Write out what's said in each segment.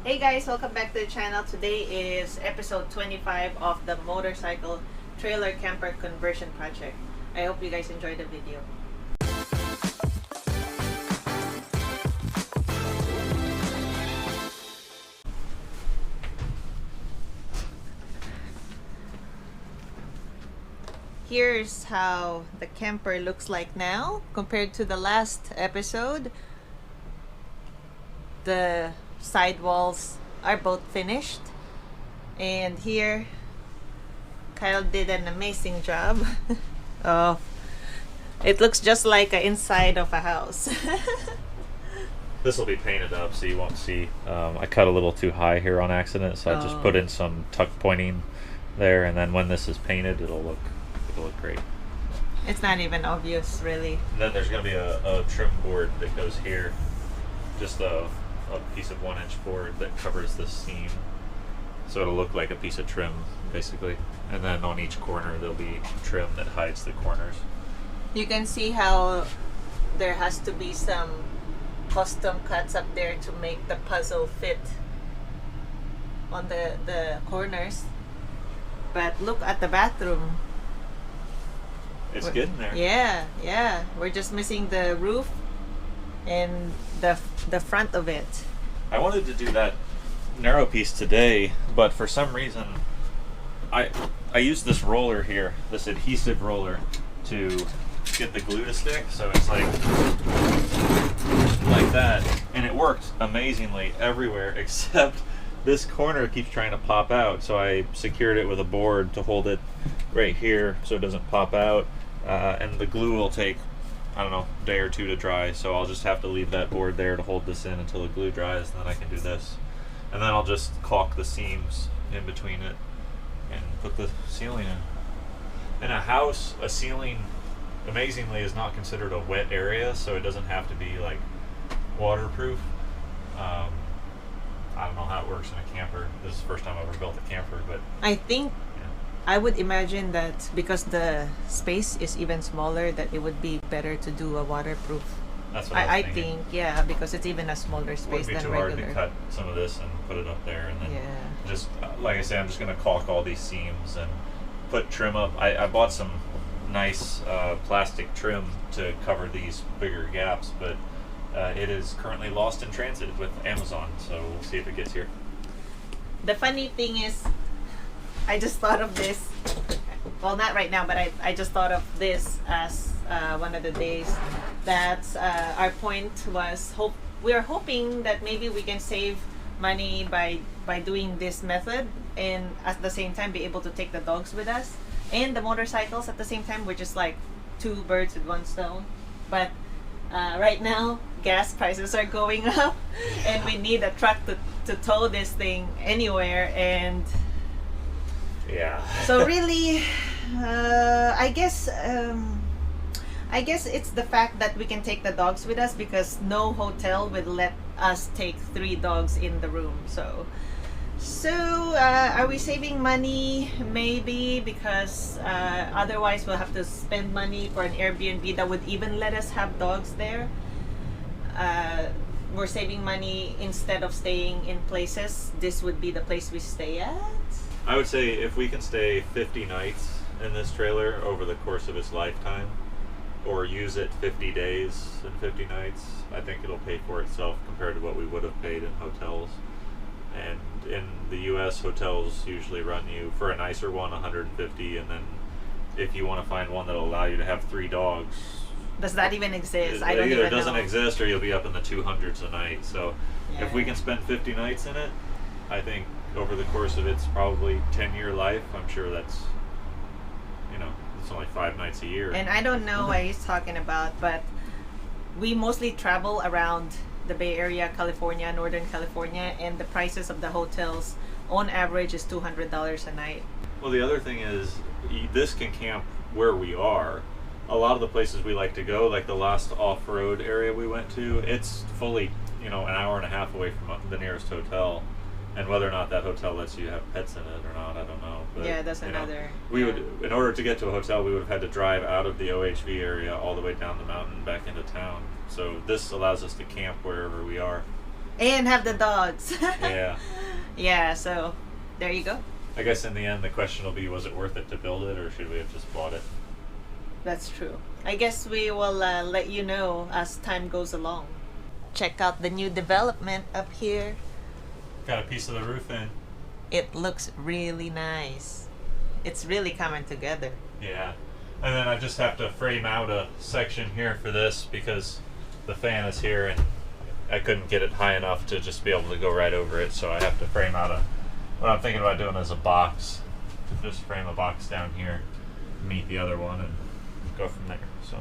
Hey guys, welcome back to the channel. Today is episode 25 of the motorcycle trailer camper conversion project. I hope you guys enjoyed the video. Here's how the camper looks like now compared to the last episode. The side walls are both finished, and here Kyle did an amazing job. Oh, it looks just like the inside of a house. This will be painted up so you won't see. I cut a little too high here on accident, so I just put in some tuck pointing there, and then when this is painted it'll look great. It's not even obvious, really. And then there's going to be a trim board that goes here, just a piece of 1-inch board that covers this seam, so it'll look like a piece of trim basically, and then on each corner there'll be trim that hides the corners. You can see how there has to be some custom cuts up there to make the puzzle fit on the corners. But look at the bathroom. It's getting there. Yeah. We're just missing the roof and the front of it. I wanted to do that narrow piece today, but for some reason I used this roller here, this adhesive roller, to get the glue to stick, so it's like that, and it worked amazingly everywhere except this corner keeps trying to pop out, so I secured it with a board to hold it right here so it doesn't pop out, and the glue will take, I don't know, a day or two to dry, so I'll just have to leave that board there to hold this in until the glue dries, and then I can do this. And then I'll just caulk the seams in between it and put the ceiling in. In a house, a ceiling, amazingly, is not considered a wet area, so it doesn't have to be like waterproof. I don't know how it works in a camper. This is the first time I've ever built a camper, but I think I would imagine that because the space is even smaller, that it would be better to do a waterproof. That's what I was thinking. think, yeah, because it's even a smaller space than regular. It would be too hard to cut some of this and put it up there, and then just like I say, I'm just going to caulk all these seams and put trim up. I bought some nice plastic trim to cover these bigger gaps, but it is currently lost in transit with Amazon, so we'll see if it gets here. The funny thing is, I just thought of this, well, not right now, but I just thought of this as one of the days that our point was we are hoping that maybe we can save money by doing this method, and at the same time be able to take the dogs with us and the motorcycles at the same time. We're just like two birds with one stone. But right now gas prices are going up, and we need a truck to tow this thing anywhere, and so really I guess it's the fact that we can take the dogs with us, because no hotel would let us take 3 dogs in the room. So are we saving money? Maybe, because otherwise we'll have to spend money for an Airbnb that would even let us have dogs there. We're saving money. Instead of staying in places, this would be the place we stay at. I would say if we can stay 50 nights in this trailer over the course of its lifetime, or use it 50 days and 50 nights, I think it'll pay for itself compared to what we would have paid in hotels. And in the US, hotels usually run you, for a nicer one, $150, and then if you want to find one that'll allow you to have 3 dogs, does that even exist? I don't even know. Either it doesn't exist, or you'll be up in the 200s a night. So if we can spend 50 nights in it, I think over the course of its probably 10-year life, I'm sure that's, it's only 5 nights a year. And I don't know what he's talking about, but we mostly travel around the Bay Area, California, Northern California, and the prices of the hotels on average is $200 a night. Well, the other thing is, this can camp where we are. A lot of the places we like to go, like the last off-road area we went to, it's fully, an hour and a half away from the nearest hotel. And whether or not that hotel lets you have pets in it or not, I don't know. But, yeah, that's another. We would, in order to get to a hotel, we would have had to drive out of the OHV area all the way down the mountain back into town. So this allows us to camp wherever we are. and have the dogs. Yeah. Yeah, so there you go. I guess in the end, the question will be, was it worth it to build it, or should we have just bought it? That's true. I guess we will let you know as time goes along. Check out the new development up here. Got a piece of the roof in. It looks really nice. It's really coming together. Yeah. And then I just have to frame out a section here for this because the fan is here and I couldn't get it high enough to just be able to go right over it, so I have to frame out what I'm thinking about doing is a box. Just frame a box down here, meet the other one, and go from there. So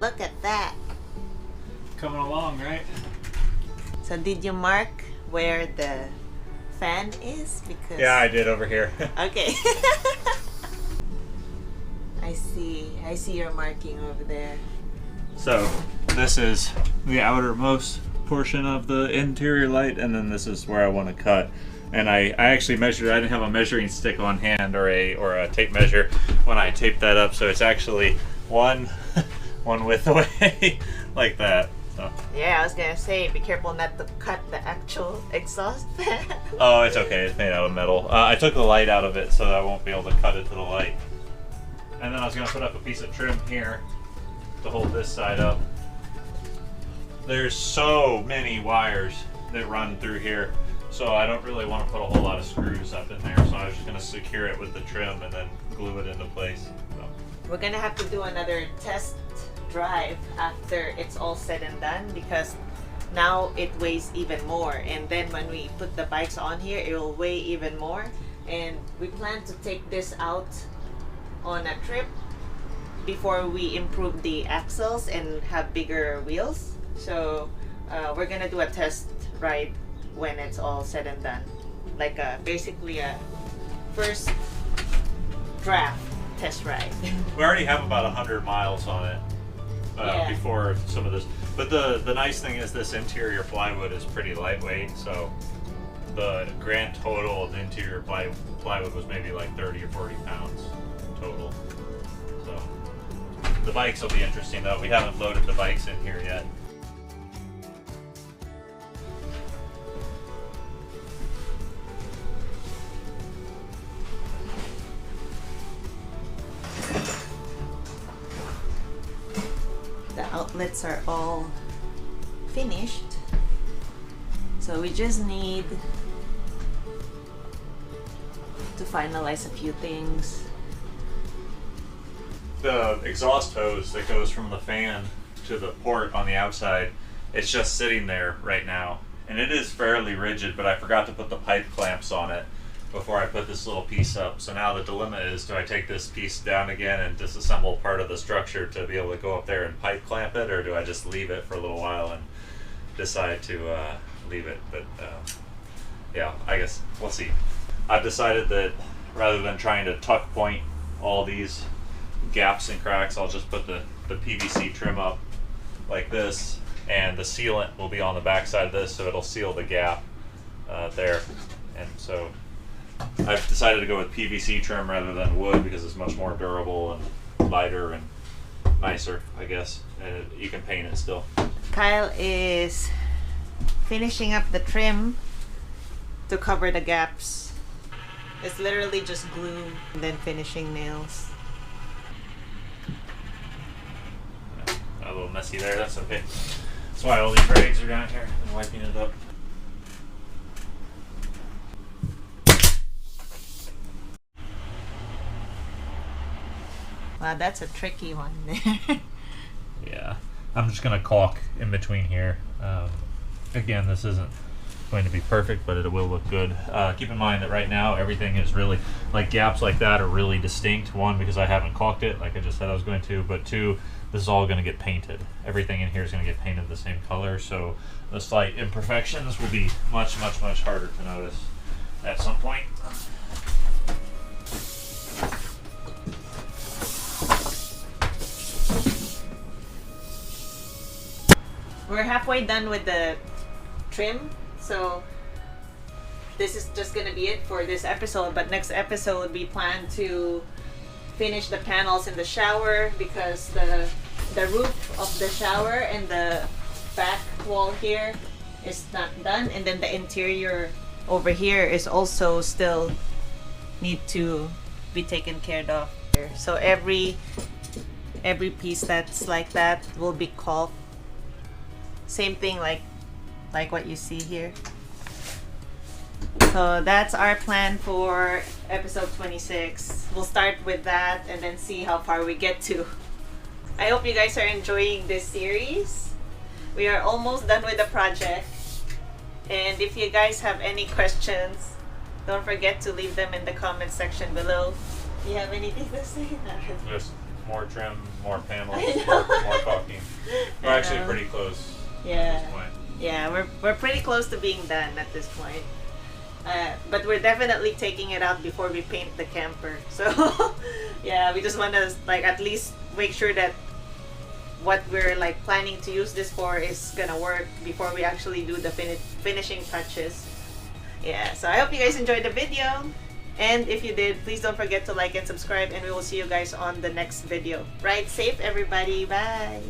Look at that. coming along, right? So did you mark where the fan is? Because Yeah, I did over here. Okay. I see your marking over there. So this is the outermost portion of the interior light, and then this is where I want to cut. And I actually measured. I didn't have a measuring stick on hand or a tape measure when I taped that up, so it's actually one width away like that. So. Yeah, I was gonna say, be careful not to cut the actual exhaust fan. Oh, it's okay. It's made out of metal. I took the light out of it so that I won't be able to cut it to the light. And then I was gonna put up a piece of trim here to hold this side up. There's so many wires that run through here, so I don't really want to put a whole lot of screws up in there, so I was just going to secure it with the trim and then glue it into place. So. We're gonna have to do another test drive after it's all said and done, because now it weighs even more, and then when we put the bikes on here, it will weigh even more. And we plan to take this out on a trip before we improve the axles and have bigger wheels. So we're gonna do a test ride when it's all said and done, like basically a first draft test ride. We already have about 100 miles on it Yeah. before some of this. But the nice thing is this interior plywood is pretty lightweight, so the grand total of the interior plywood was maybe like 30 or 40 pounds total. So the bikes will be interesting though. We haven't loaded the bikes in here yet. The outlets are all finished, so we just need to finalize a few things. The exhaust hose that goes from the fan to the port on the outside, it's just sitting there right now, and it is fairly rigid, but I forgot to put the pipe clamps on it before I put this little piece up. So now the dilemma is, do I take this piece down again and disassemble part of the structure to be able to go up there and pipe clamp it, or do I just leave it for a little while and decide to leave it? But yeah, I guess we'll see. I've decided that rather than trying to tuck point all these gaps and cracks, I'll just put the PVC trim up like this, and the sealant will be on the back side of this, so it'll seal the gap there. And so I've decided to go with PVC trim rather than wood because it's much more durable and lighter and nicer, I guess, and you can paint it still. Kyle is finishing up the trim to cover the gaps. It's literally just glue and then finishing nails. A little messy there, that's okay. That's why all these rags are down here and wiping it up. Wow, that's a tricky one there. Yeah, I'm just gonna caulk in between here. Again, this isn't going to be perfect, but it will look good. Keep in mind that right now everything is really, like gaps like that are really distinct. One, because I haven't caulked it like I just said I was going to, but two, this is all going to get painted. Everything in here is going to get painted the same color, so the slight imperfections will be much harder to notice at some point. We're halfway done with the trim, so this is just gonna be it for this episode. But next episode we plan to finish the panels in the shower, because the roof of the shower and the back wall here is not done, and then the interior over here is also still need to be taken care of. So every piece that's like that will be caulked. Same thing like what you see here. So that's our plan for episode 26. We'll start with that and then see how far we get to. I hope you guys are enjoying this series. We are almost done with the project. And if you guys have any questions, don't forget to leave them in the comment section below. Do you have anything to say? Just more trim, more panels, more caulking. We're actually pretty close at this point. Yeah, we're pretty close to being done at this point. But we're definitely taking it out before we paint the camper. So yeah, we just want to like at least make sure that what we're like planning to use this for is gonna work before we actually do the finishing touches. Yeah, so I hope you guys enjoyed the video. And if you did, please don't forget to like and subscribe, and we will see you guys on the next video. Ride safe, everybody. Bye.